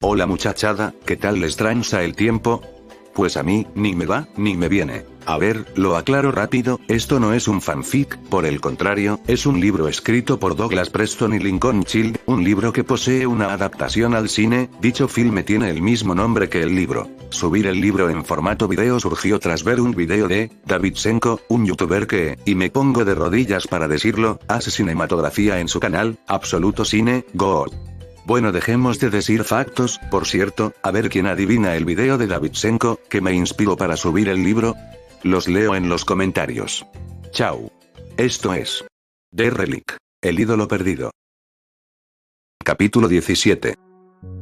Hola muchachada, ¿qué tal les tranza el tiempo? Pues a mí, ni me va, ni me viene. A ver, lo aclaro rápido, esto no es un fanfic, por el contrario, es un libro escrito por Douglas Preston y Lincoln Child, un libro que posee una adaptación al cine. Dicho filme tiene el mismo nombre que el libro. Subir el libro en formato video surgió tras ver un video de Davidchenko, un youtuber que, y me pongo de rodillas para decirlo, hace cinematografía en su canal, Absoluto Cine, Go. Bueno, dejemos de decir factos. Por cierto, a ver quién adivina el video de Davidchenko, que me inspiró para subir el libro. Los leo en los comentarios. Chao. Esto es The Relic, el ídolo perdido. Capítulo 17.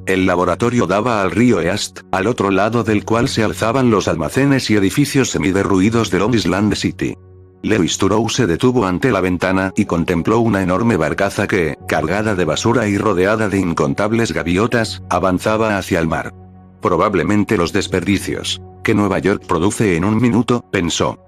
El laboratorio daba al río East, al otro lado del cual se alzaban los almacenes y edificios semiderruidos de Long Island City. Lewis Turou se detuvo ante la ventana y contempló una enorme barcaza que, cargada de basura y rodeada de incontables gaviotas, avanzaba hacia el mar. Probablemente los desperdicios que Nueva York produce en un minuto, pensó.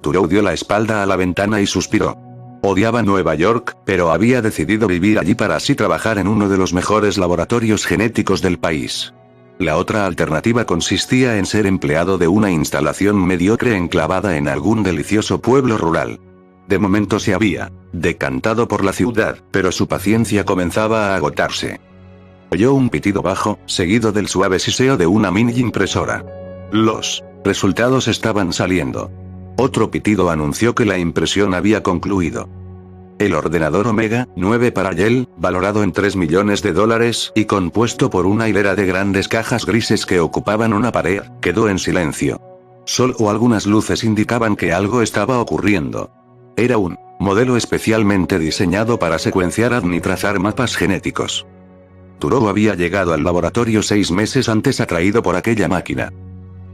Turou dio la espalda a la ventana y suspiró. Odiaba Nueva York, pero había decidido vivir allí para así trabajar en uno de los mejores laboratorios genéticos del país. La otra alternativa consistía en ser empleado de una instalación mediocre enclavada en algún delicioso pueblo rural. De momento se había decantado por la ciudad, pero su paciencia comenzaba a agotarse. Oyó un pitido bajo, seguido del suave siseo de una mini impresora. Los resultados estaban saliendo. Otro pitido anunció que la impresión había concluido. El ordenador Omega 9 Parallel, valorado en $3 millones y compuesto por una hilera de grandes cajas grises que ocupaban una pared, quedó en silencio. Solo algunas luces indicaban que algo estaba ocurriendo. Era un modelo especialmente diseñado para secuenciar ADN y trazar mapas genéticos. Turou había llegado al laboratorio 6 meses antes atraído por aquella máquina.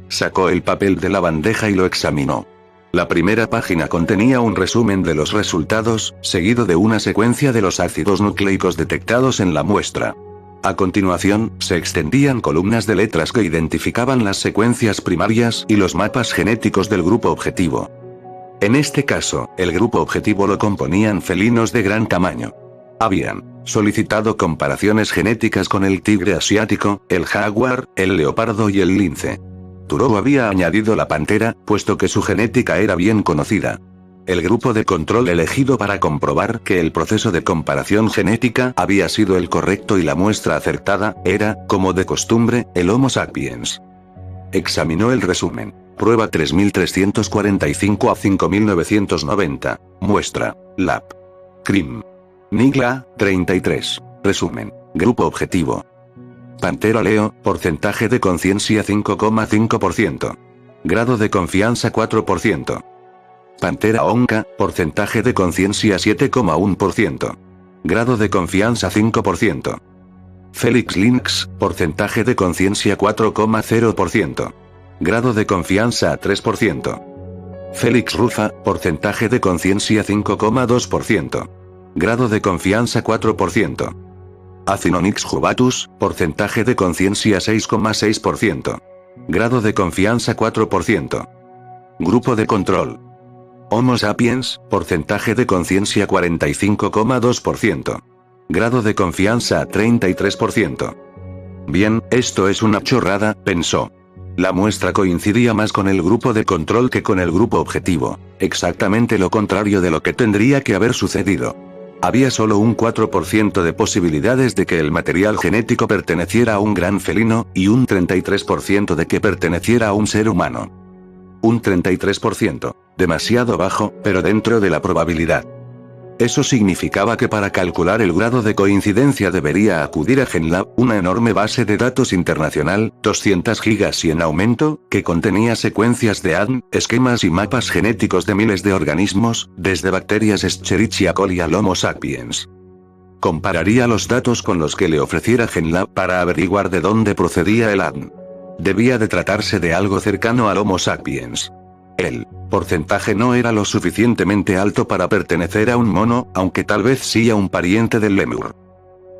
Sacó el papel de la bandeja y lo examinó. La primera página contenía un resumen de los resultados, seguido de una secuencia de los ácidos nucleicos detectados en la muestra. A continuación, se extendían columnas de letras que identificaban las secuencias primarias y los mapas genéticos del grupo objetivo. En este caso, el grupo objetivo lo componían felinos de gran tamaño. Habían solicitado comparaciones genéticas con el tigre asiático, el jaguar, el leopardo y el lince. Turou había añadido la pantera, puesto que su genética era bien conocida. El grupo de control elegido para comprobar que el proceso de comparación genética había sido el correcto y la muestra acertada, era, como de costumbre, el Homo sapiens. Examinó el resumen. Prueba 3345 a 5990. Muestra. Lab. CRIM. Nigla, 33. Resumen. Grupo objetivo. Pantera Leo, porcentaje de conciencia 5,5%. Grado de confianza 4%. Pantera Onca, porcentaje de conciencia 7,1%. Grado de confianza 5%. Félix Lynx, porcentaje de conciencia 4,0%. Grado de confianza 3%. Félix Rufa, porcentaje de conciencia 5,2%. Grado de confianza 4%. Acinonyx jubatus, porcentaje de conciencia 6,6%. Grado de confianza 4%. Grupo de control. Homo sapiens, porcentaje de conciencia 45,2%. Grado de confianza 33%. Bien, esto es una chorrada, pensó. La muestra coincidía más con el grupo de control que con el grupo objetivo, exactamente lo contrario de lo que tendría que haber sucedido. Había solo un 4% de posibilidades de que el material genético perteneciera a un gran felino, y un 33% de que perteneciera a un ser humano. Un 33%, demasiado bajo, pero dentro de la probabilidad. Eso significaba que para calcular el grado de coincidencia debería acudir a GenLab, una enorme base de datos internacional, 200 gigas y en aumento, que contenía secuencias de ADN, esquemas y mapas genéticos de miles de organismos, desde bacterias Escherichia coli al Homo sapiens. Compararía los datos con los que le ofreciera GenLab para averiguar de dónde procedía el ADN. Debía de tratarse de algo cercano al Homo sapiens. El porcentaje no era lo suficientemente alto para pertenecer a un mono, aunque tal vez sí a un pariente del lémur.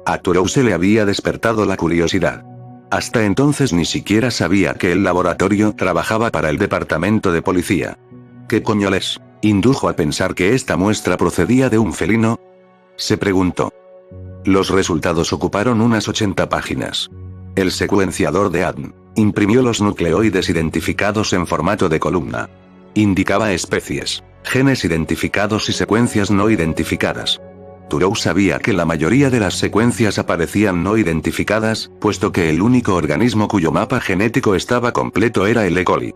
A Turou se le había despertado la curiosidad. Hasta entonces ni siquiera sabía que el laboratorio trabajaba para el departamento de policía. ¿Qué coño les indujo a pensar que esta muestra procedía de un felino? Se preguntó. Los resultados ocuparon unas 80 páginas. El secuenciador de ADN imprimió los nucleoides identificados en formato de columna. Indicaba especies, genes identificados y secuencias no identificadas. Turow sabía que la mayoría de las secuencias aparecían no identificadas, puesto que el único organismo cuyo mapa genético estaba completo era el E. coli.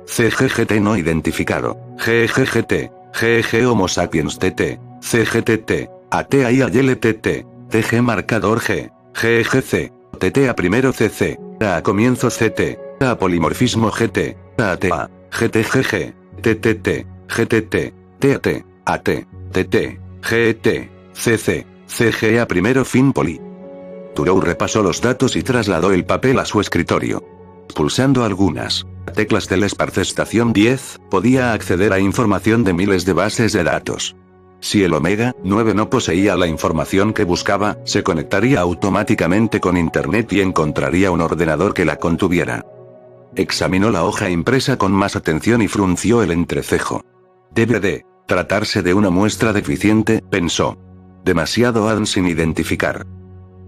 CGGT no identificado, GGGT, GG Homo sapiens TT, CGTT, ATAIAYLTT, TG marcador G, GGC, TT a primero CC, A comienzo CT, A polimorfismo GT, ATA, GTGG, TTT, GTT, TAT, AT, TT, GET, CC, CG a primero fin poli. Turow repasó los datos y trasladó el papel a su escritorio. Pulsando algunas teclas del Esparce-Estación 10, podía acceder a información de miles de bases de datos. Si el Omega 9 no poseía la información que buscaba, se conectaría automáticamente con Internet y encontraría un ordenador que la contuviera. Examinó la hoja impresa con más atención y frunció el entrecejo. Debe de tratarse de una muestra deficiente, pensó. Demasiado ADN sin identificar.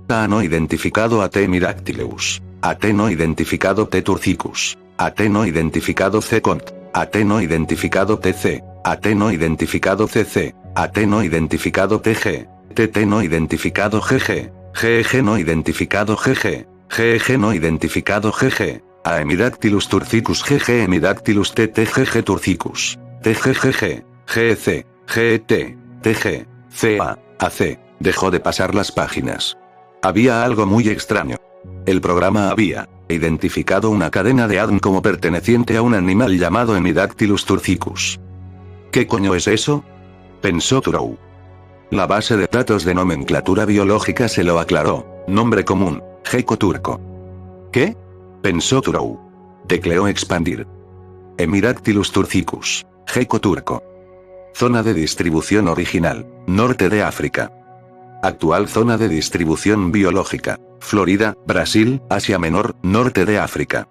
A no identificado AT Miractileus. AT no identificado T Turcicus. AT no identificado C Cont. AT no identificado TC. AT no identificado CC. AT no identificado TG. TT no identificado GG. GG no identificado GG. GG no identificado GG. Aemidactylus turcicus GG Emidactylus TT GG turcicus. TGGG. GEC. GET. TG. CA. AC. Dejó de pasar las páginas. Había algo muy extraño. El programa había identificado una cadena de ADN como perteneciente a un animal llamado Hemidactylus turcicus. ¿Qué coño es eso?, pensó Turow. La base de datos de nomenclatura biológica se lo aclaró. Nombre común, gecko turco. ¿Qué?, pensó Turow. Tecleó expandir. Hemidactylus turcicus, gecko turco. Zona de distribución original, norte de África. Actual zona de distribución biológica, Florida, Brasil, Asia Menor, norte de África.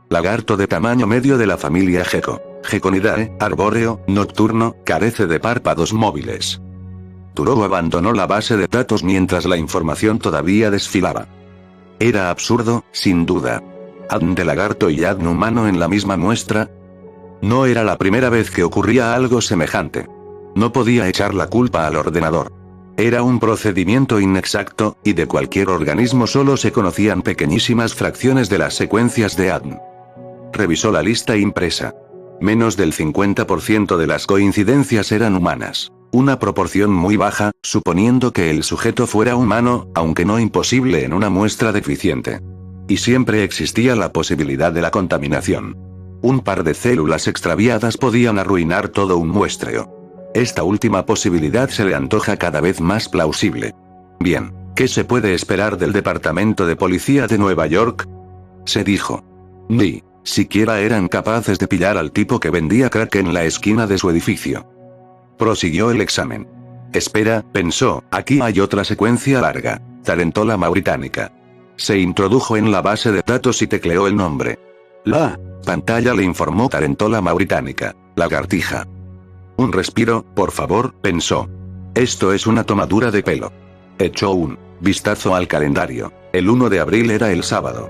Lagarto de tamaño medio de la familia Gecko. Geckonidae, arbóreo, nocturno, carece de párpados móviles. Turow abandonó la base de datos mientras la información todavía desfilaba. Era absurdo, sin duda. ADN de lagarto y ADN humano en la misma muestra. No era la primera vez que ocurría algo semejante. No podía echar la culpa al ordenador. Era un procedimiento inexacto, y de cualquier organismo solo se conocían pequeñísimas fracciones de las secuencias de ADN. Revisó la lista impresa. Menos del 50% de las coincidencias eran humanas. Una proporción muy baja, suponiendo que el sujeto fuera humano, aunque no imposible en una muestra deficiente. Y siempre existía la posibilidad de la contaminación. Un par de células extraviadas podían arruinar todo un muestreo. Esta última posibilidad se le antoja cada vez más plausible. Bien, ¿qué se puede esperar del Departamento de Policía de Nueva York?, se dijo. Ni siquiera eran capaces de pillar al tipo que vendía crack en la esquina de su edificio. Prosiguió el examen. Espera, pensó, aquí hay otra secuencia larga. Tarentola mauritánica. Se introdujo en la base de datos y tecleó el nombre. La pantalla le informó Tarentola mauritánica, lagartija. Un respiro, por favor, pensó. Esto es una tomadura de pelo. Echó un vistazo al calendario. El 1 de abril era el sábado.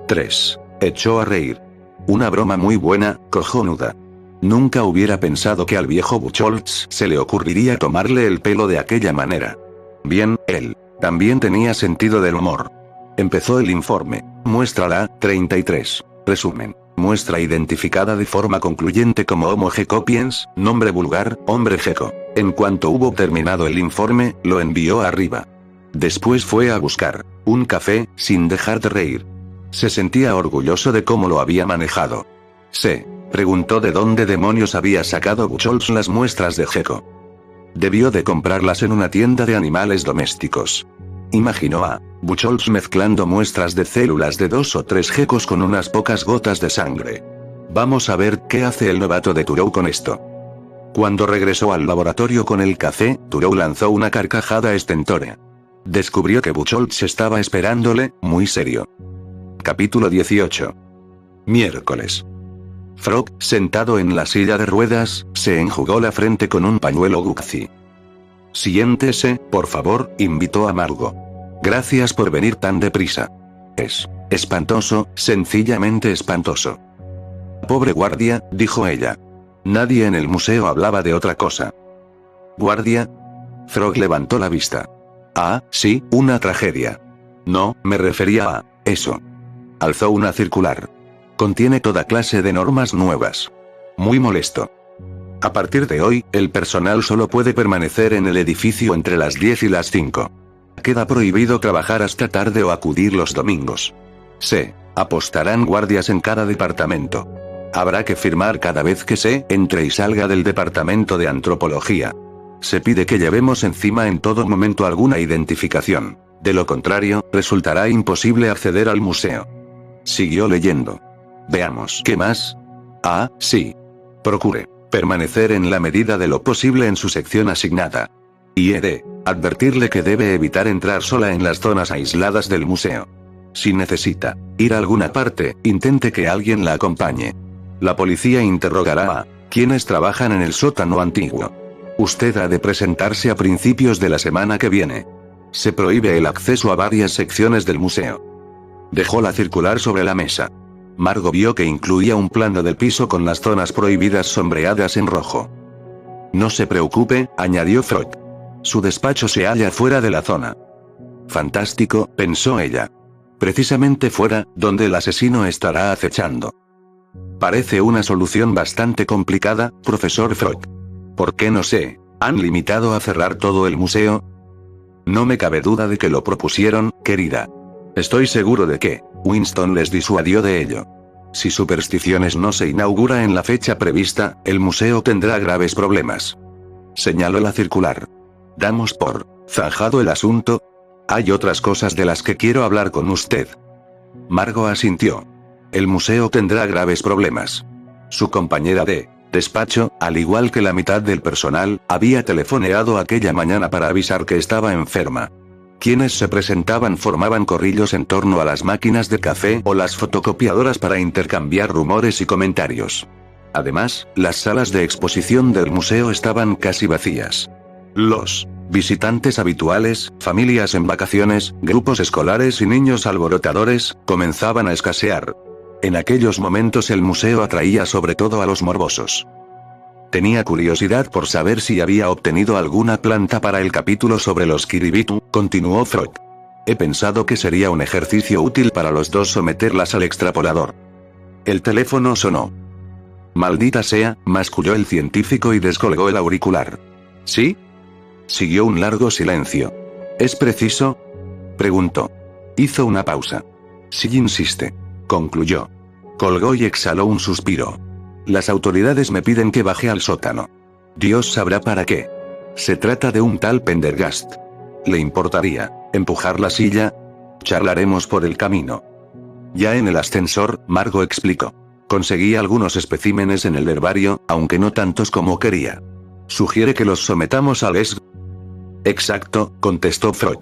3. Echó a reír. Una broma muy buena, cojonuda. Nunca hubiera pensado que al viejo Buchholz se le ocurriría tomarle el pelo de aquella manera. Bien, él también tenía sentido del humor. Empezó el informe. Muestra la 33. Resumen. Muestra identificada de forma concluyente como Homo geckopiens, nombre vulgar, hombre gecko. En cuanto hubo terminado el informe, lo envió arriba. Después fue a buscar un café, sin dejar de reír. Se sentía orgulloso de cómo lo había manejado. Se preguntó de dónde demonios había sacado Buchholz las muestras de gecko. Debió de comprarlas en una tienda de animales domésticos. Imaginó a Buchholz mezclando muestras de células de 2 o 3 geckos con unas pocas gotas de sangre. Vamos a ver qué hace el novato de Turow con esto. Cuando regresó al laboratorio con el café, Turow lanzó una carcajada estentórea. Descubrió que Buchholz estaba esperándole, muy serio. Capítulo 18. Miércoles. Frog, sentado en la silla de ruedas, se enjugó la frente con un pañuelo Gucci. Siéntese, por favor, invitó a Margo. Gracias por venir tan deprisa. Es Espantoso, sencillamente espantoso. Pobre guardia, dijo ella. Nadie en el museo hablaba de otra cosa. ¿Guardia? Frog levantó la vista. Ah, sí, una tragedia. No, me refería a eso. Alzó una circular. Contiene toda clase de normas nuevas. Muy molesto. A partir de hoy, el personal solo puede permanecer en el edificio entre las 10 y las 5. Queda prohibido trabajar hasta tarde o acudir los domingos. Se apostarán guardias en cada departamento. Habrá que firmar cada vez que se entre y salga del departamento de antropología. Se pide que llevemos encima en todo momento alguna identificación. De lo contrario, resultará imposible acceder al museo. Siguió leyendo. Veamos. ¿Qué más? Ah, sí. Procure permanecer en la medida de lo posible en su sección asignada. Y he de advertirle que debe evitar entrar sola en las zonas aisladas del museo. Si necesita ir a alguna parte, intente que alguien la acompañe. La policía interrogará a quienes trabajan en el sótano antiguo. Usted ha de presentarse a principios de la semana que viene. Se prohíbe el acceso a varias secciones del museo. Dejó la circular sobre la mesa. Margo vio que incluía un plano del piso con las zonas prohibidas sombreadas en rojo. No se preocupe, añadió Frog. Su despacho se halla fuera de la zona. Fantástico, pensó ella. Precisamente fuera, donde el asesino estará acechando. Parece una solución bastante complicada, profesor Frog. ¿Por qué no se han limitado a cerrar todo el museo? No me cabe duda de que lo propusieron, querida. Estoy seguro de que Winston les disuadió de ello. Si Supersticiones no se inaugura en la fecha prevista, el museo tendrá graves problemas. Señaló la circular. Damos por zanjado el asunto. Hay otras cosas de las que quiero hablar con usted. Margo asintió. El museo tendrá graves problemas. Su compañera de despacho, al igual que la mitad del personal, había telefoneado aquella mañana para avisar que estaba enferma. Quienes se presentaban formaban corrillos en torno a las máquinas de café o las fotocopiadoras para intercambiar rumores y comentarios. Además, las salas de exposición del museo estaban casi vacías. Los visitantes habituales, familias en vacaciones, grupos escolares y niños alborotadores, comenzaban a escasear. En aquellos momentos el museo atraía sobre todo a los morbosos. Tenía curiosidad por saber si había obtenido alguna planta para el capítulo sobre los Kiribitu, continuó Frog. He pensado que sería un ejercicio útil para los dos someterlas al extrapolador. El teléfono sonó. Maldita sea, masculló el científico y descolgó el auricular. ¿Sí? Siguió un largo silencio. ¿Es preciso? Preguntó. Hizo una pausa. Sí, insiste. Concluyó. Colgó y exhaló un suspiro. Las autoridades me piden que baje al sótano. Dios sabrá para qué. Se trata de un tal Pendergast. ¿Le importaría empujar la silla? Charlaremos por el camino. Ya en el ascensor, Margo explicó. Conseguí algunos especímenes en el herbario, aunque no tantos como quería. ¿Sugiere que los sometamos al ESG? Exacto, contestó Frog.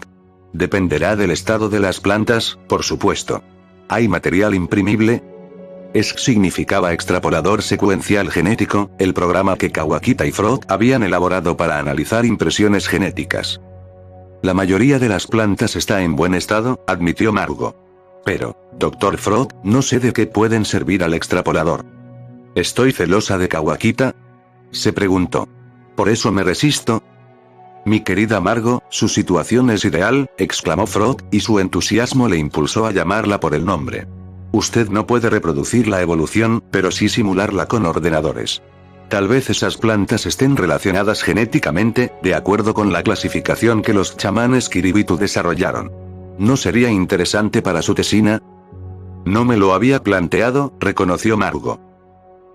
Dependerá del estado de las plantas, por supuesto. ¿Hay material imprimible? ESG significaba extrapolador secuencial genético, el programa que Kawakita y Frog habían elaborado para analizar impresiones genéticas. La mayoría de las plantas está en buen estado, admitió Margo. Pero, Dr. Frog, no sé de qué pueden servir al extrapolador. ¿Estoy celosa de Kawakita? Se preguntó. ¿Por eso me resisto? Mi querida Margo, su situación es ideal, exclamó Frog, y su entusiasmo le impulsó a llamarla por el nombre. Usted no puede reproducir la evolución, pero sí simularla con ordenadores. Tal vez esas plantas estén relacionadas genéticamente, de acuerdo con la clasificación que los chamanes Kiribitu desarrollaron. ¿No sería interesante para su tesina? No me lo había planteado, reconoció Margo.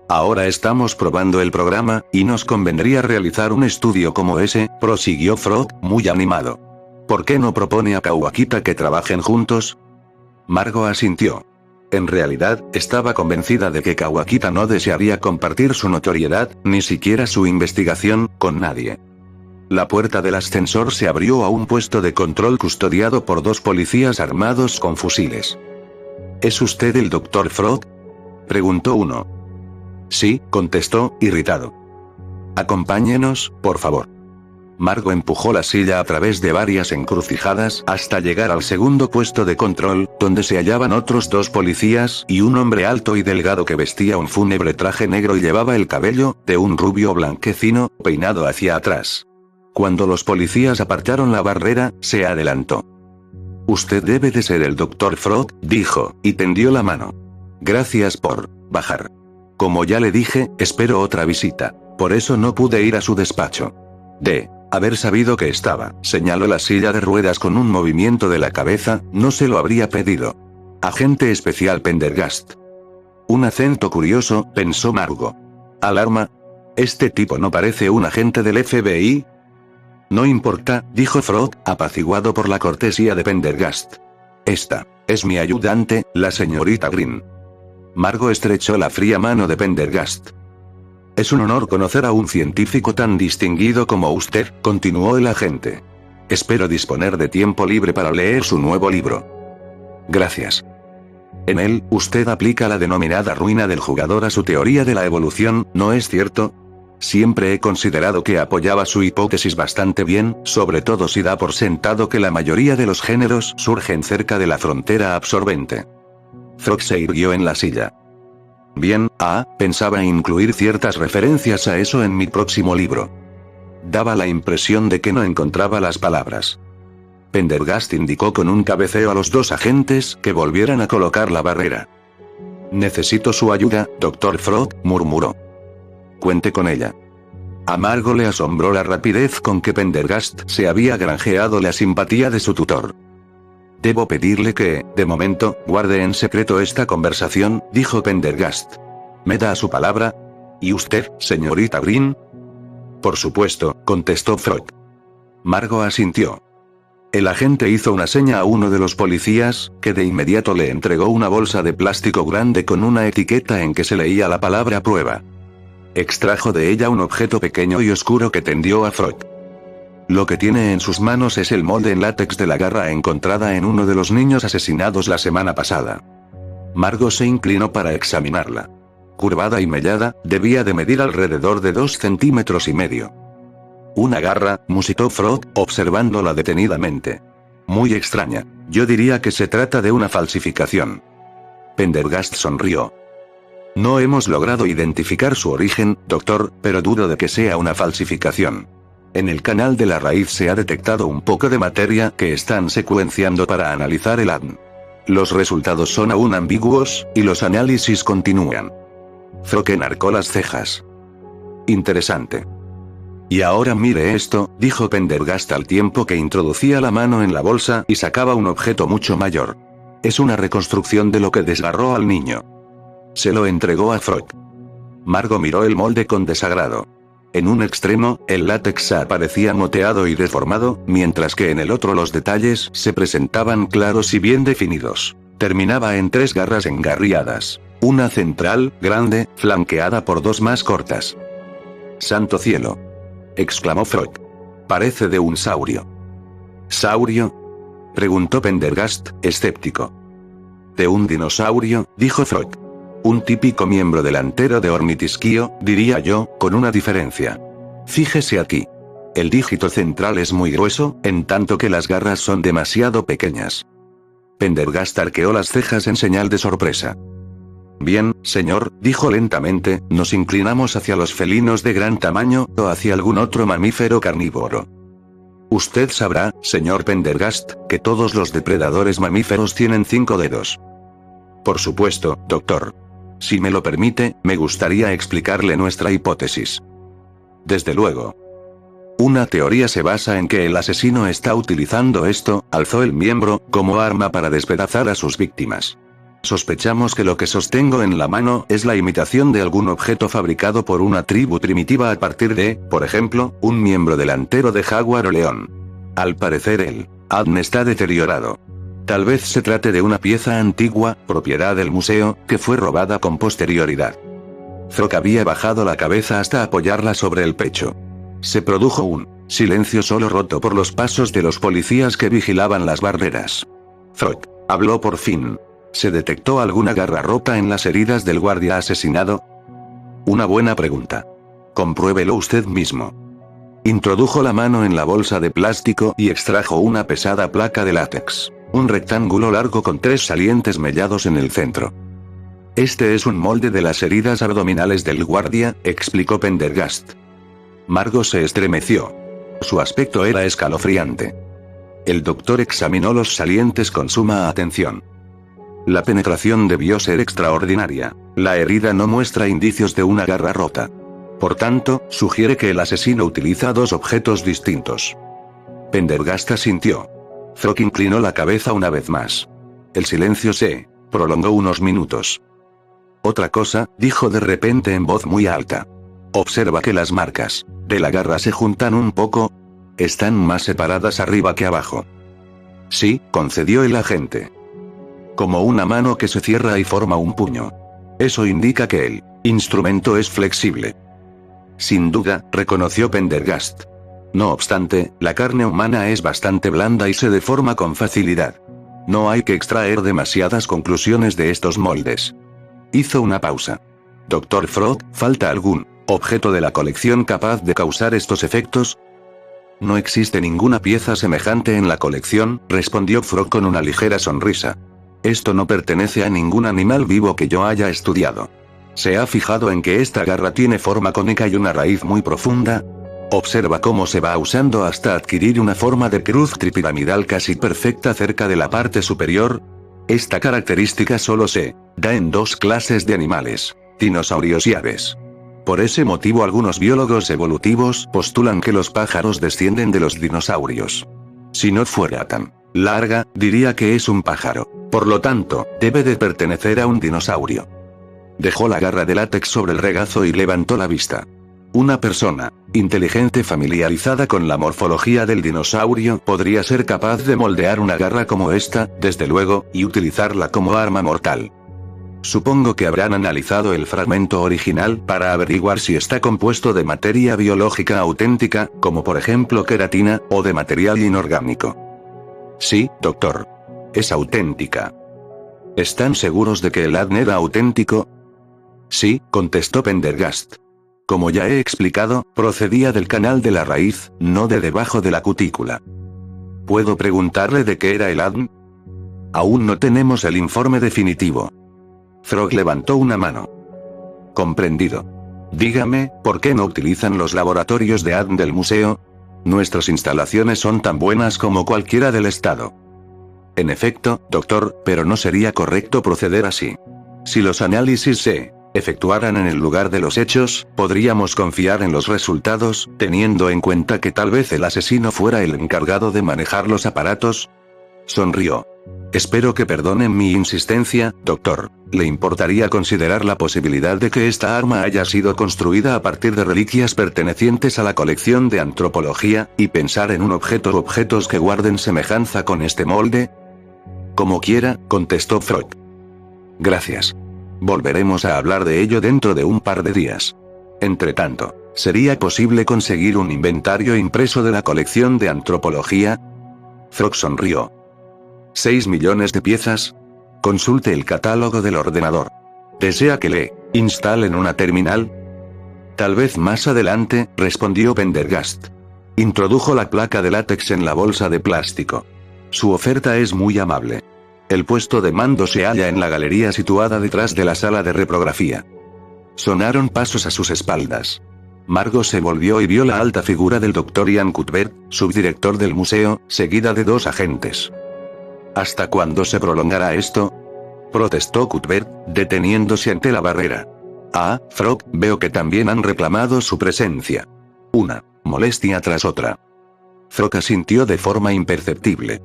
Ahora estamos probando el programa, y nos convendría realizar un estudio como ese, prosiguió Frog, muy animado. ¿Por qué no propone a Kawakita que trabajen juntos? Margo asintió. En realidad, estaba convencida de que Kawakita no desearía compartir su notoriedad, ni siquiera su investigación, con nadie. La puerta del ascensor se abrió a un puesto de control custodiado por dos policías armados con fusiles. ¿Es usted el Dr. Frog? Preguntó uno. Sí, contestó, irritado. Acompáñenos, por favor. Margo empujó la silla a través de varias encrucijadas hasta llegar al segundo puesto de control, donde se hallaban otros 2 policías y un hombre alto y delgado que vestía un fúnebre traje negro y llevaba el cabello, de un rubio blanquecino, peinado hacia atrás. Cuando los policías apartaron la barrera, se adelantó. «Usted debe de ser el Dr. Frog», dijo, y tendió la mano. «Gracias por bajar. Como ya le dije, espero otra visita. Por eso no pude ir a su despacho. De haber sabido que estaba», señaló la silla de ruedas con un movimiento de la cabeza, «no se lo habría pedido. Agente especial Pendergast». Un acento curioso, pensó Margo. «Alarma. ¿Este tipo no parece un agente del FBI?» «No importa», dijo Frog, apaciguado por la cortesía de Pendergast. «Esta es mi ayudante, la señorita Green». Margo estrechó la fría mano de Pendergast. «Es un honor conocer a un científico tan distinguido como usted», continuó el agente. «Espero disponer de tiempo libre para leer su nuevo libro». «Gracias. En él, usted aplica la denominada ruina del jugador a su teoría de la evolución, ¿no es cierto? Siempre he considerado que apoyaba su hipótesis bastante bien, sobre todo si da por sentado que la mayoría de los géneros surgen cerca de la frontera absorbente». Frog se irguió en la silla. «Bien, pensaba incluir ciertas referencias a eso en mi próximo libro». Daba la impresión de que no encontraba las palabras. Pendergast indicó con un cabeceo a los 2 agentes que volvieran a colocar la barrera. «Necesito su ayuda, Dr. Frog», murmuró. «Cuente con ella». A Margo le asombró la rapidez con que Pendergast se había granjeado la simpatía de su tutor. «Debo pedirle que, de momento, guarde en secreto esta conversación», dijo Pendergast. «¿Me da su palabra? ¿Y usted, señorita Green?» «Por supuesto», contestó Frog. Margo asintió. El agente hizo una seña a uno de los policías, que de inmediato le entregó una bolsa de plástico grande con una etiqueta en que se leía la palabra prueba. Extrajo de ella un objeto pequeño y oscuro que tendió a Frog. «Lo que tiene en sus manos es el molde en látex de la garra encontrada en uno de los niños asesinados la semana pasada». Margo se inclinó para examinarla. Curvada y mellada, debía de medir alrededor de 2,5 centímetros. «Una garra», musitó Frog, observándola detenidamente. «Muy extraña. Yo diría que se trata de una falsificación». Pendergast sonrió. «No hemos logrado identificar su origen, doctor, pero dudo de que sea una falsificación. En el canal de la raíz se ha detectado un poco de materia que están secuenciando para analizar el ADN. Los resultados son aún ambiguos, y los análisis continúan». Frog enarcó las cejas. «Interesante. Y ahora mire esto», dijo Pendergast al tiempo que introducía la mano en la bolsa y sacaba un objeto mucho mayor. «Es una reconstrucción de lo que desgarró al niño». Se lo entregó a Frog. Margo miró el molde con desagrado. En un extremo, el látex aparecía moteado y deformado, mientras que en el otro los detalles se presentaban claros y bien definidos. Terminaba en 3 garras engarriadas. Una central, grande, flanqueada por 2 más cortas. «¡Santo cielo!», exclamó Frog. «Parece de un saurio». «¿Saurio?», preguntó Pendergast, escéptico. «De un dinosaurio», dijo Frog. «Un típico miembro delantero de ornitisquio, diría yo, con una diferencia. Fíjese aquí. El dígito central es muy grueso, en tanto que las garras son demasiado pequeñas». Pendergast arqueó las cejas en señal de sorpresa. «Bien, señor», dijo lentamente, «nos inclinamos hacia los felinos de gran tamaño, o hacia algún otro mamífero carnívoro. Usted sabrá, señor Pendergast, que todos los depredadores mamíferos tienen 5 dedos». «Por supuesto, doctor. Si me lo permite, me gustaría explicarle nuestra hipótesis». «Desde luego». «Una teoría se basa en que el asesino está utilizando esto», alzó el miembro, «como arma para despedazar a sus víctimas. Sospechamos que lo que sostengo en la mano es la imitación de algún objeto fabricado por una tribu primitiva a partir de, por ejemplo, un miembro delantero de jaguar o león. Al parecer el ADN está deteriorado. Tal vez se trate de una pieza antigua, propiedad del museo, que fue robada con posterioridad». Frog había bajado la cabeza hasta apoyarla sobre el pecho. Se produjo un silencio solo roto por los pasos de los policías que vigilaban las barreras. Frog habló por fin. ¿Se detectó alguna garra rota en las heridas del guardia asesinado? Una buena pregunta. Compruébelo usted mismo. Introdujo la mano en la bolsa de plástico y extrajo una pesada placa de látex. Un rectángulo largo con 3 salientes mellados en el centro. Este es un molde de las heridas abdominales del guardia, explicó Pendergast. Margo se estremeció. Su aspecto era escalofriante. El doctor examinó los salientes con suma atención. La penetración debió ser extraordinaria. La herida no muestra indicios de una garra rota. Por tanto, sugiere que el asesino utiliza 2 objetos distintos. Pendergast asintió. Frog inclinó la cabeza una vez más. El silencio se prolongó unos minutos. Otra cosa, dijo de repente en voz muy alta. Observa que las marcas de la garra se juntan un poco. Están más separadas arriba que abajo. Sí, concedió el agente. Como una mano que se cierra y forma un puño. Eso indica que el instrumento es flexible. Sin duda, reconoció Pendergast. No obstante, la carne humana es bastante blanda y se deforma con facilidad. No hay que extraer demasiadas conclusiones de estos moldes. Hizo una pausa. Dr. Frog, ¿falta algún objeto de la colección capaz de causar estos efectos? No existe ninguna pieza semejante en la colección, respondió Frog con una ligera sonrisa. Esto no pertenece a ningún animal vivo que yo haya estudiado. ¿Se ha fijado en que esta garra tiene forma cónica y una raíz muy profunda? Observa cómo se va usando hasta adquirir una forma de cruz tripiramidal casi perfecta cerca de la parte superior. Esta característica solo se da en 2 clases de animales, dinosaurios y aves. Por ese motivo algunos biólogos evolutivos postulan que los pájaros descienden de los dinosaurios. Si no fuera tan larga, diría que es un pájaro. Por lo tanto, debe de pertenecer a un dinosaurio. Dejó la garra de látex sobre el regazo y levantó la vista. Una persona inteligente familiarizada con la morfología del dinosaurio podría ser capaz de moldear una garra como esta, desde luego, y utilizarla como arma mortal. Supongo que habrán analizado el fragmento original para averiguar si está compuesto de materia biológica auténtica, como por ejemplo queratina, o de material inorgánico. Sí, doctor. Es auténtica. ¿Están seguros de que el ADN era auténtico? Sí, contestó Pendergast. Como ya he explicado, procedía del canal de la raíz, no de debajo de la cutícula. ¿Puedo preguntarle de qué era el ADN? Aún no tenemos el informe definitivo. Frog levantó una mano. Comprendido. Dígame, ¿por qué no utilizan los laboratorios de ADN del museo? Nuestras instalaciones son tan buenas como cualquiera del estado. En efecto, doctor, pero no sería correcto proceder así. Si los análisis se efectuaran en el lugar de los hechos, podríamos confiar en los resultados, teniendo en cuenta que tal vez el asesino fuera el encargado de manejar los aparatos. Sonrió. Espero que perdonen mi insistencia, doctor. ¿Le importaría considerar la posibilidad de que esta arma haya sido construida a partir de reliquias pertenecientes a la colección de antropología, y pensar en un objeto o objetos que guarden semejanza con este molde? Como quiera, contestó Frog. Gracias. Volveremos a hablar de ello dentro de un par de días. Entretanto, ¿sería posible conseguir un inventario impreso de la colección de antropología? Frog sonrió. 6 millones de piezas. Consulte el catálogo del ordenador. ¿Desea que le instalen una terminal? Tal vez más adelante, respondió Pendergast. Introdujo la placa de látex en la bolsa de plástico. Su oferta es muy amable. El puesto de mando se halla en la galería situada detrás de la sala de reprografía. Sonaron pasos a sus espaldas. Margo se volvió y vio la alta figura del Dr. Ian Cuthbert, subdirector del museo, seguida de 2 agentes. ¿Hasta cuándo se prolongará esto?, protestó Cuthbert, deteniéndose ante la barrera. Ah, Frog, veo que también han reclamado su presencia. Una molestia tras otra. Frog asintió de forma imperceptible.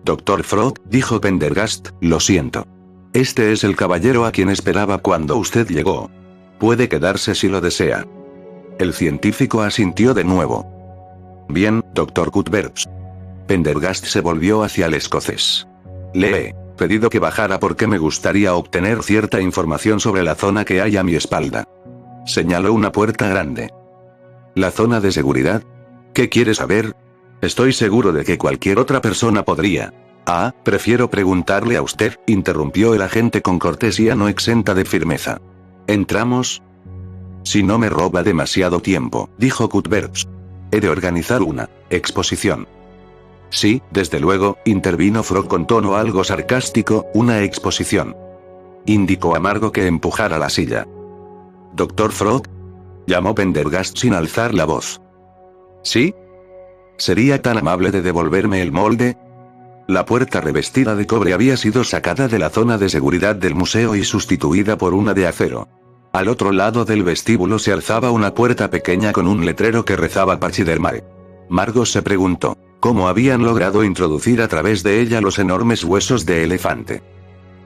Doctor Frog, dijo Pendergast, lo siento. Este es el caballero a quien esperaba cuando usted llegó. Puede quedarse si lo desea. El científico asintió de nuevo. Bien, Dr. Cuthbert. Pendergast se volvió hacia el escocés. Le he pedido que bajara porque me gustaría obtener cierta información sobre la zona que hay a mi espalda. Señaló una puerta grande. ¿La zona de seguridad? ¿Qué quiere saber? Estoy seguro de que cualquier otra persona podría. Ah, prefiero preguntarle a usted, interrumpió el agente con cortesía no exenta de firmeza. ¿Entramos? Si no me roba demasiado tiempo, dijo Cuthbert. He de organizar una exposición. Sí, desde luego, intervino Frog con tono algo sarcástico, una exposición. Indicó a Margo que empujara la silla. ¿Doctor Frog? Llamó Pendergast sin alzar la voz. ¿Sí? ¿Sería tan amable de devolverme el molde? La puerta revestida de cobre había sido sacada de la zona de seguridad del museo y sustituida por una de acero. Al otro lado del vestíbulo se alzaba una puerta pequeña con un letrero que rezaba Pachydermae. Margo se preguntó, ¿cómo habían logrado introducir a través de ella los enormes huesos de elefante?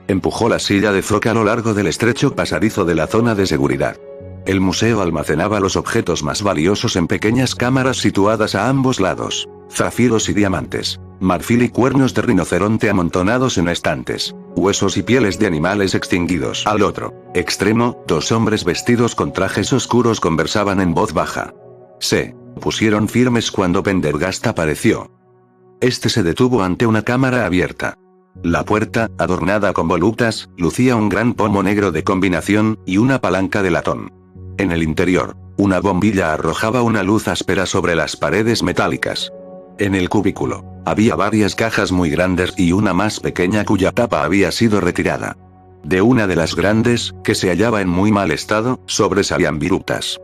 Empujó la silla de Frog a lo largo del estrecho pasadizo de la zona de seguridad. El museo almacenaba los objetos más valiosos en pequeñas cámaras situadas a ambos lados. Zafiros y diamantes, marfil y cuernos de rinoceronte amontonados en estantes, huesos y pieles de animales extinguidos. Al otro extremo, dos hombres vestidos con trajes oscuros conversaban en voz baja. Se pusieron firmes cuando Pendergast apareció. Este se detuvo ante una cámara abierta. La puerta, adornada con volutas, lucía un gran pomo negro de combinación, y una palanca de latón. En el interior, una bombilla arrojaba una luz áspera sobre las paredes metálicas. En el cubículo, había varias cajas muy grandes y una más pequeña cuya tapa había sido retirada. De una de las grandes, que se hallaba en muy mal estado, sobresalían virutas.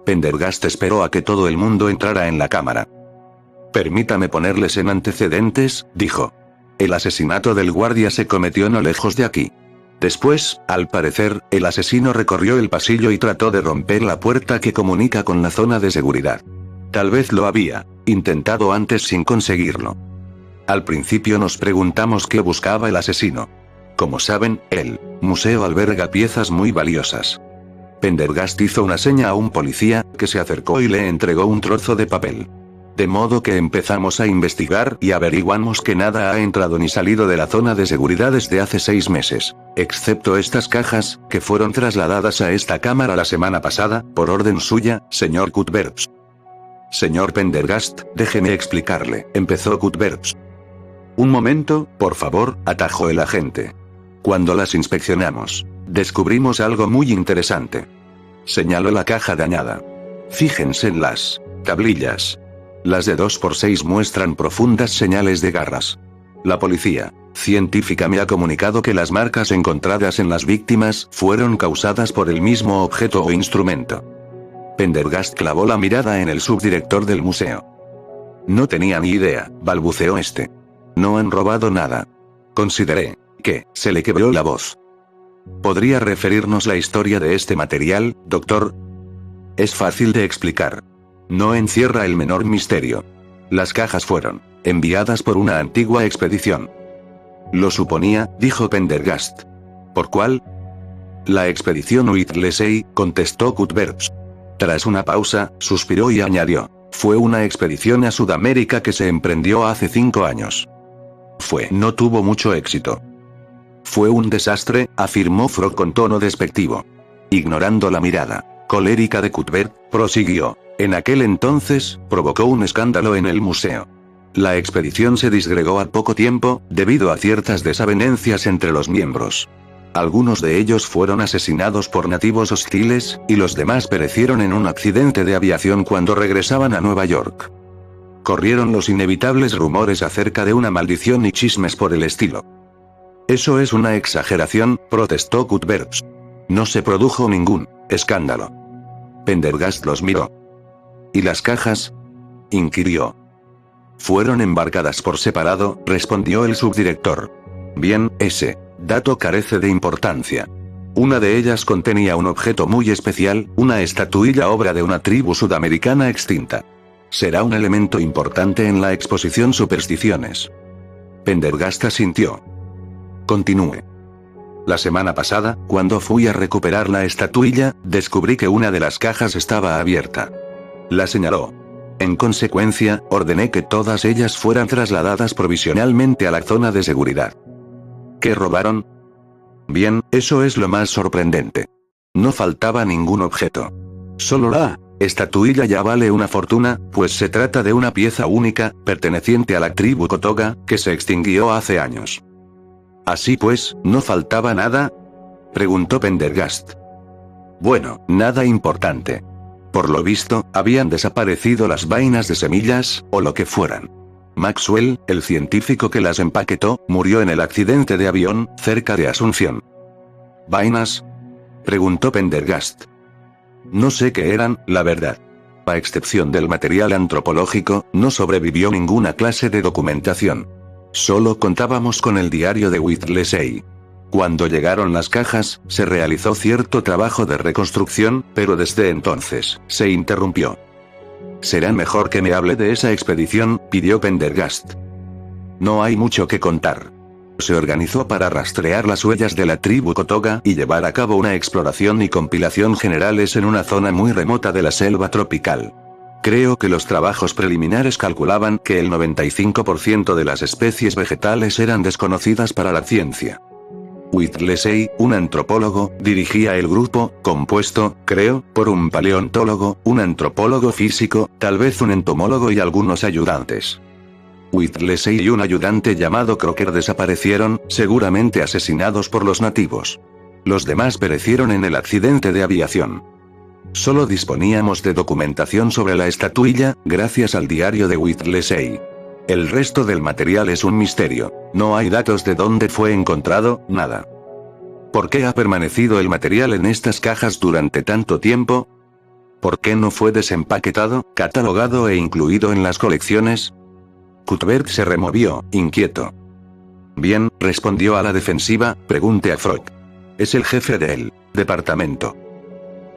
Pendergast esperó a que todo el mundo entrara en la cámara. Permítame ponerles en antecedentes, dijo. El asesinato del guardia se cometió no lejos de aquí. Después, al parecer, el asesino recorrió el pasillo y trató de romper la puerta que comunica con la zona de seguridad. Tal vez lo había intentado antes sin conseguirlo. Al principio nos preguntamos qué buscaba el asesino. Como saben, el museo alberga piezas muy valiosas. Pendergast hizo una seña a un policía, que se acercó y le entregó un trozo de papel. De modo que empezamos a investigar y averiguamos que nada ha entrado ni salido de la zona de seguridad desde hace 6 meses, excepto estas cajas, que fueron trasladadas a esta cámara la semana pasada, por orden suya, señor Cuthberts. Señor Pendergast, déjeme explicarle, empezó Cuthberts. Un momento, por favor, atajó el agente. Cuando las inspeccionamos, descubrimos algo muy interesante. Señaló la caja dañada. Fíjense en las tablillas. Las de 2x6 muestran profundas señales de garras. La policía científica me ha comunicado que las marcas encontradas en las víctimas fueron causadas por el mismo objeto o instrumento. Pendergast clavó la mirada en el subdirector del museo. No tenía ni idea, balbuceó este. No han robado nada. Consideré que se le quebró la voz. ¿Podría referirnos la historia de este material, doctor? Es fácil de explicar. No encierra el menor misterio. Las cajas fueron enviadas por una antigua expedición. Lo suponía, dijo Pendergast. ¿Por cuál? La expedición Whittlesey, contestó Cuthberts. Tras una pausa, suspiró y añadió. Fue una expedición a Sudamérica que se emprendió hace 5 años. No tuvo mucho éxito. Fue un desastre, afirmó Frog con tono despectivo. Ignorando la mirada colérica de Cuthbert, prosiguió. En aquel entonces, provocó un escándalo en el museo. La expedición se disgregó a poco tiempo, debido a ciertas desavenencias entre los miembros. Algunos de ellos fueron asesinados por nativos hostiles, y los demás perecieron en un accidente de aviación cuando regresaban a Nueva York. Corrieron los inevitables rumores acerca de una maldición y chismes por el estilo. Eso es una exageración, protestó Cuthberts. No se produjo ningún escándalo. Pendergast los miró. ¿Y las cajas? Inquirió. Fueron embarcadas por separado, respondió el subdirector. Bien, ese dato carece de importancia. Una de ellas contenía un objeto muy especial, una estatuilla obra de una tribu sudamericana extinta. Será un elemento importante en la exposición Supersticiones. Pendergast asintió. Continúe. La semana pasada, cuando fui a recuperar la estatuilla, descubrí que una de las cajas estaba abierta. La señaló. En consecuencia, ordené que todas ellas fueran trasladadas provisionalmente a la zona de seguridad. ¿Qué robaron? Bien, eso es lo más sorprendente. No faltaba ningún objeto. Solo la estatuilla ya vale una fortuna, pues se trata de una pieza única, perteneciente a la tribu Kotoga, que se extinguió hace años. Así pues, ¿no faltaba nada? Preguntó Pendergast. Bueno, nada importante. Por lo visto, habían desaparecido las vainas de semillas, o lo que fueran. Maxwell, el científico que las empaquetó, murió en el accidente de avión, cerca de Asunción. ¿Vainas?, preguntó Pendergast. No sé qué eran, la verdad. A excepción del material antropológico, no sobrevivió ninguna clase de documentación. Solo contábamos con el diario de Whittlesey. Cuando llegaron las cajas, se realizó cierto trabajo de reconstrucción, pero desde entonces, se interrumpió. «Será mejor que me hable de esa expedición», pidió Pendergast. «No hay mucho que contar. Se organizó para rastrear las huellas de la tribu Kotoga y llevar a cabo una exploración y compilación generales en una zona muy remota de la selva tropical. Creo que los trabajos preliminares calculaban que el 95% de las especies vegetales eran desconocidas para la ciencia. Whittlesey, un antropólogo, dirigía el grupo, compuesto, creo, por un paleontólogo, un antropólogo físico, tal vez un entomólogo y algunos ayudantes. Whittlesey y un ayudante llamado Crocker desaparecieron, seguramente asesinados por los nativos. Los demás perecieron en el accidente de aviación. Solo disponíamos de documentación sobre la estatuilla, gracias al diario de Whittlesey. El resto del material es un misterio. No hay datos de dónde fue encontrado, nada. ¿Por qué ha permanecido el material en estas cajas durante tanto tiempo? ¿Por qué no fue desempaquetado, catalogado e incluido en las colecciones? Cuthbert se removió, inquieto. Bien, respondió a la defensiva, pregunte a Frog. Es el jefe del departamento.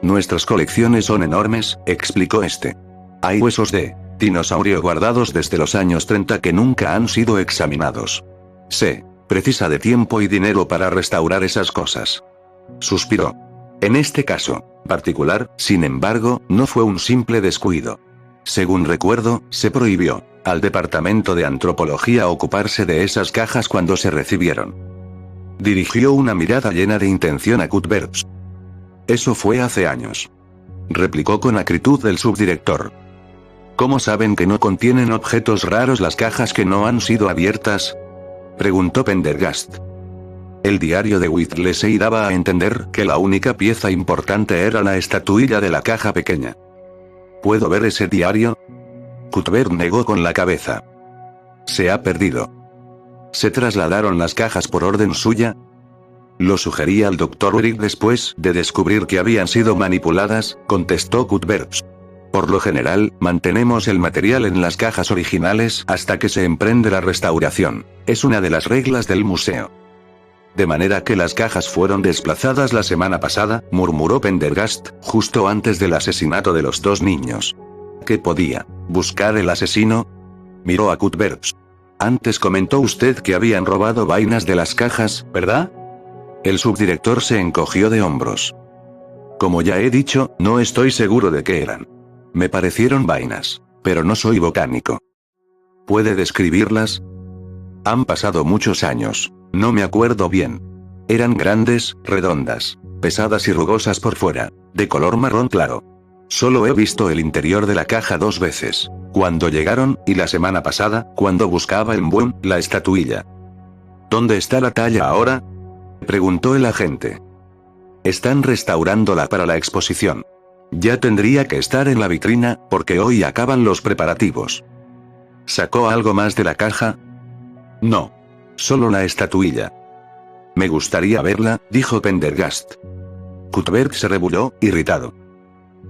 Nuestras colecciones son enormes, explicó este. Hay huesos de dinosaurio guardados desde los años 30 que nunca han sido examinados. Se precisa de tiempo y dinero para restaurar esas cosas. Suspiró. En este caso particular, sin embargo, no fue un simple descuido. Según recuerdo, se prohibió al Departamento de Antropología ocuparse de esas cajas cuando se recibieron. Dirigió una mirada llena de intención a Cuthbert. Eso fue hace años. Replicó con acritud el subdirector. ¿Cómo saben que no contienen objetos raros las cajas que no han sido abiertas?, preguntó Pendergast. El diario de Whittlesey daba a entender que la única pieza importante era la estatuilla de la caja pequeña. ¿Puedo ver ese diario? Cuthbert negó con la cabeza. Se ha perdido. ¿Se trasladaron las cajas por orden suya? Lo sugería el Dr. Ulrich después de descubrir que habían sido manipuladas, contestó Cuthbert. Por lo general, mantenemos el material en las cajas originales hasta que se emprende la restauración. Es una de las reglas del museo. De manera que las cajas fueron desplazadas la semana pasada, murmuró Pendergast, justo antes del asesinato de los dos niños. ¿Qué podía buscar el asesino? Miró a Cuthbert. Antes comentó usted que habían robado vainas de las cajas, ¿verdad? El subdirector se encogió de hombros. Como ya he dicho, no estoy seguro de qué eran. Me parecieron vainas, pero no soy botánico. ¿Puede describirlas? Han pasado muchos años. No me acuerdo bien. Eran grandes, redondas, pesadas y rugosas por fuera, de color marrón claro. Solo he visto el interior de la caja 2 veces. Cuando llegaron, y la semana pasada, cuando buscaba en Boone la estatuilla. ¿Dónde está la talla ahora?, preguntó el agente. Están restaurándola para la exposición. Ya tendría que estar en la vitrina, porque hoy acaban los preparativos. ¿Sacó algo más de la caja? No. Solo la estatuilla. Me gustaría verla, dijo Pendergast. Cuthbert se rebulló, irritado.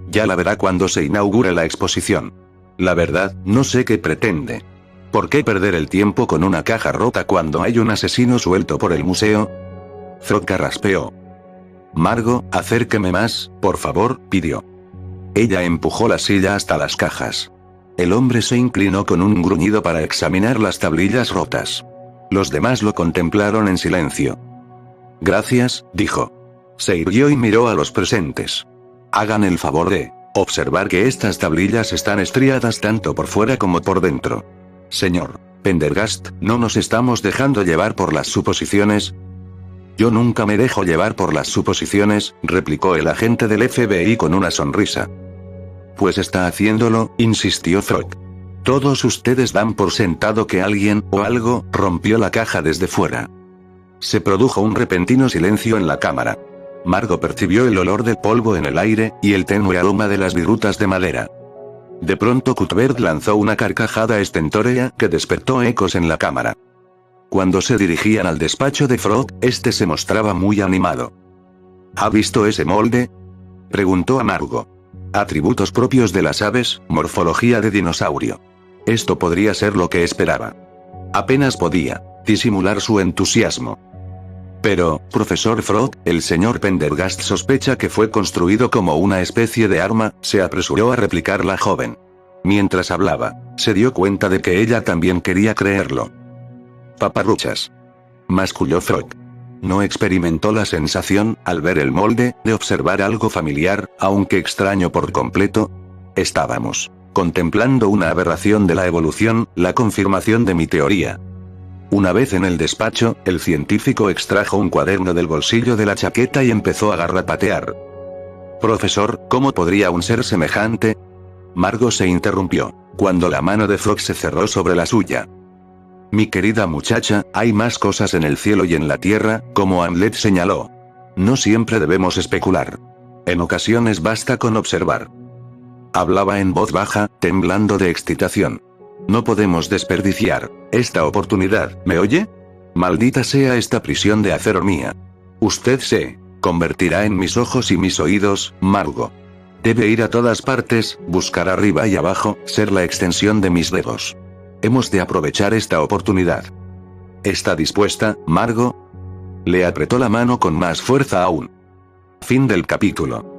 Ya la verá cuando se inaugure la exposición. La verdad, no sé qué pretende. ¿Por qué perder el tiempo con una caja rota cuando hay un asesino suelto por el museo? Frog carraspeó. Margo, acérqueme más, por favor, pidió. Ella empujó la silla hasta las cajas. El hombre se inclinó con un gruñido para examinar las tablillas rotas. Los demás lo contemplaron en silencio. Gracias, dijo. Se irguió y miró a los presentes. Hagan el favor de observar que estas tablillas están estriadas tanto por fuera como por dentro. Señor Pendergast, ¿no nos estamos dejando llevar por las suposiciones? Yo nunca me dejo llevar por las suposiciones, replicó el agente del FBI con una sonrisa. Pues está haciéndolo, insistió Frog. Todos ustedes dan por sentado que alguien, o algo, rompió la caja desde fuera. Se produjo un repentino silencio en la cámara. Margo percibió el olor del polvo en el aire, y el tenue aroma de las virutas de madera. De pronto Cuthbert lanzó una carcajada estentórea que despertó ecos en la cámara. Cuando se dirigían al despacho de Frog, este se mostraba muy animado. ¿Ha visto ese molde?, preguntó a Margo. Atributos propios de las aves, morfología de dinosaurio. Esto podría ser lo que esperaba. Apenas podía disimular su entusiasmo. Pero, profesor Frog, el señor Pendergast sospecha que fue construido como una especie de arma, se apresuró a replicar la joven. Mientras hablaba, se dio cuenta de que ella también quería creerlo. Paparruchas, masculló Frog. No experimentó la sensación, al ver el molde, de observar algo familiar, aunque extraño por completo. Estábamos contemplando una aberración de la evolución, la confirmación de mi teoría. Una vez en el despacho, el científico extrajo un cuaderno del bolsillo de la chaqueta y empezó a garrapatear. Profesor, ¿cómo podría un ser semejante? Margo se interrumpió, cuando la mano de Frog se cerró sobre la suya. Mi querida muchacha, hay más cosas en el cielo y en la tierra, como Hamlet señaló. No siempre debemos especular. En ocasiones basta con observar. Hablaba en voz baja, temblando de excitación. No podemos desperdiciar esta oportunidad, ¿me oye? Maldita sea esta prisión de acero mía. Usted se convertirá en mis ojos y mis oídos, Margo. Debe ir a todas partes, buscar arriba y abajo, ser la extensión de mis dedos. Hemos de aprovechar esta oportunidad. ¿Está dispuesta, Margo? Le apretó la mano con más fuerza aún. Fin del capítulo.